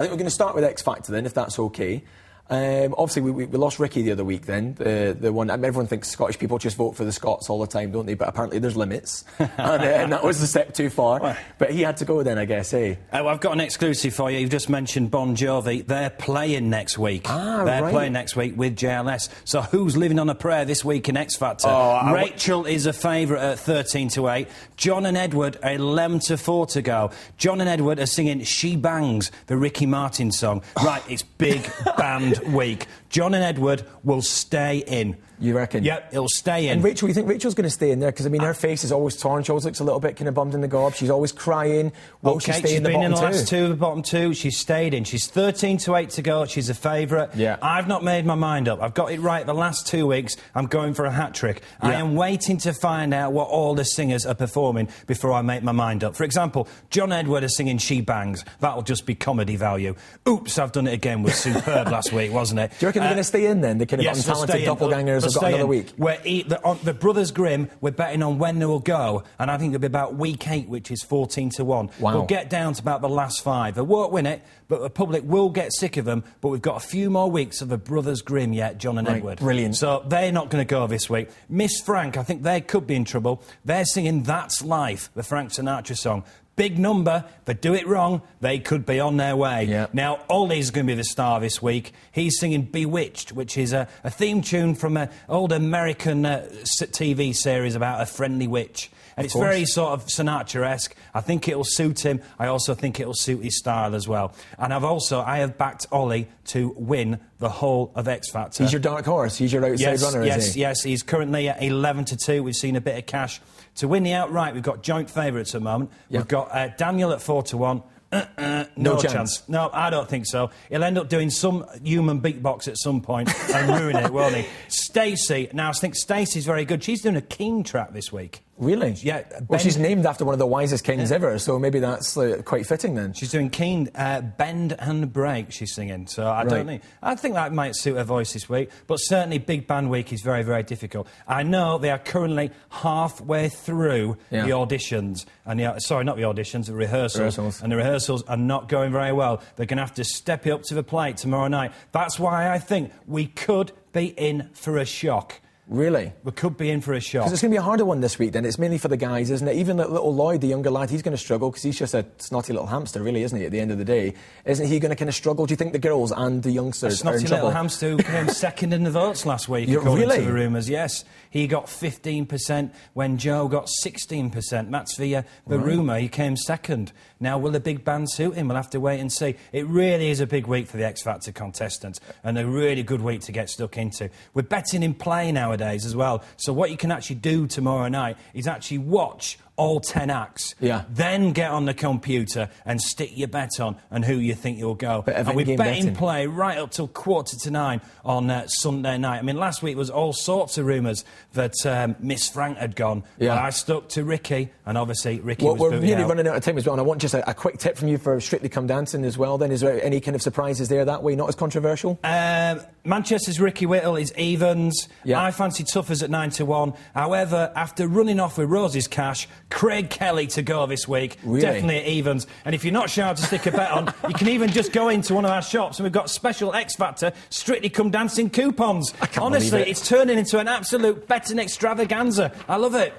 I think we're going to start with X Factor then, if that's okay. Obviously, we lost Ricky the other week then, the one. Everyone thinks Scottish people just vote for the Scots all the time, don't they? But apparently there's limits. and that was a step too far. But he had to go then, I guess, eh? Well, I've got an exclusive for you. You've just mentioned Bon Jovi. They're playing next week. They're playing next week with JLS. So who's living on a prayer this week in X Factor? Rachel is a favourite at 13-8. John and Edward are 11-4 to go. John and Edward are singing She Bangs, the Ricky Martin song. Right, it's big band week. John and Edward will stay in. You reckon? Yep, it'll stay in. And Rachel, you think Rachel's going to stay in there? Because, I mean, her face is always torn. She always looks a little bit kind of bummed in the gob. She's always crying. Will she stay in the bottom two? She's been in the last two of the bottom two. She's stayed in. She's 13-8 to go. She's a favourite. Yeah. I've not made my mind up. I've got it right the last 2 weeks. I'm going for a hat-trick. Yeah. I am waiting to find out what all the singers are performing before I make my mind up. For example, John Edward is singing She Bangs. That'll just be comedy value. Oops, I've done it again was superb last week, wasn't it? Do you reckon they're going to stay in then? The kind of untalented doppelgangers have got another week? The Brothers Grimm, we're betting on when they will go, and I think it'll be about week 8, which is 14-1. Wow. We'll get down to about the last 5. They won't win it, but the public will get sick of them. But we've got a few more weeks of the Brothers Grimm yet, John and Edward. Brilliant. So they're not going to go this week. Miss Frank, I think they could be in trouble. They're singing That's Life, the Frank Sinatra song. Big number, but do it wrong, they could be on their way. Yeah. Now, Ollie's going to be the star this week. He's singing Bewitched, which is a theme tune from an old American TV series about a friendly witch. And it's very sort of Sinatra-esque. I think it'll suit him. I also think it'll suit his style as well. And I have backed Ollie to win the whole of X Factor. He's your dark horse. He's your outside runner, is he? Yes. He's currently at 11-2. We've seen a bit of cash. To win the outright, we've got joint favourites at the moment. Yep. We've got Daniel at 4-1. No chance. No, I don't think so. He'll end up doing some human beatbox at some point and ruin it, won't he? Stacey. Now, I think Stacey's very good. She's doing a Keane track this week. Really? Yeah. Well, she's named after one of the wisest kings ever, so maybe that's quite fitting then. She's doing Keane, Bend and Break, she's singing. So I don't know. I think that might suit her voice this week. But certainly Big Band Week is very, very difficult. I know they are currently halfway through the auditions. And sorry, not the auditions, the rehearsals. And the rehearsals are not going very well. They're going to have to step it up to the plate tomorrow night. That's why I think we could be in for a shock. Really? We could be in for a shock. Because it's going to be a harder one this week then. It's mainly for the guys, isn't it? Even little Lloyd, the younger lad, he's going to struggle because he's just a snotty little hamster, really, isn't he, at the end of the day? Isn't he going to kind of struggle? Do you think the girls and the youngsters are in trouble? A snotty little hamster who came second in the votes last week, according to the rumours, yes. He got 15% when Joe got 16%. That's the rumour. He came second. Now, will the big band suit him? We'll have to wait and see. It really is a big week for the X Factor contestants and a really good week to get stuck into. We're betting in play nowadays as well. So what you can actually do tomorrow night is actually watch all 10 acts, then get on the computer and stick your bet on and who you think you'll go. And we bet in play right up till 8:45 on Sunday night. I mean, last week was all sorts of rumours that Miss Frank had gone. But I stuck to Ricky, and obviously Ricky was we're booted really out. running out of time as well, and I want just a quick tip from you for Strictly Come Dancing as well then. Is there any kind of surprises there that way? Not as controversial? Manchester's Ricky Whittle is evens. I fancy Tuffers at 9-1. However, after running off with Rosie's cash, Craig Kelly to go this week. Really? Definitely at evens. And if you're not sure how to stick a bet on, you can even just go into one of our shops and we've got special X Factor Strictly Come Dancing coupons. I can't Honestly, believe it. It's turning into an absolute betting extravaganza. I love it.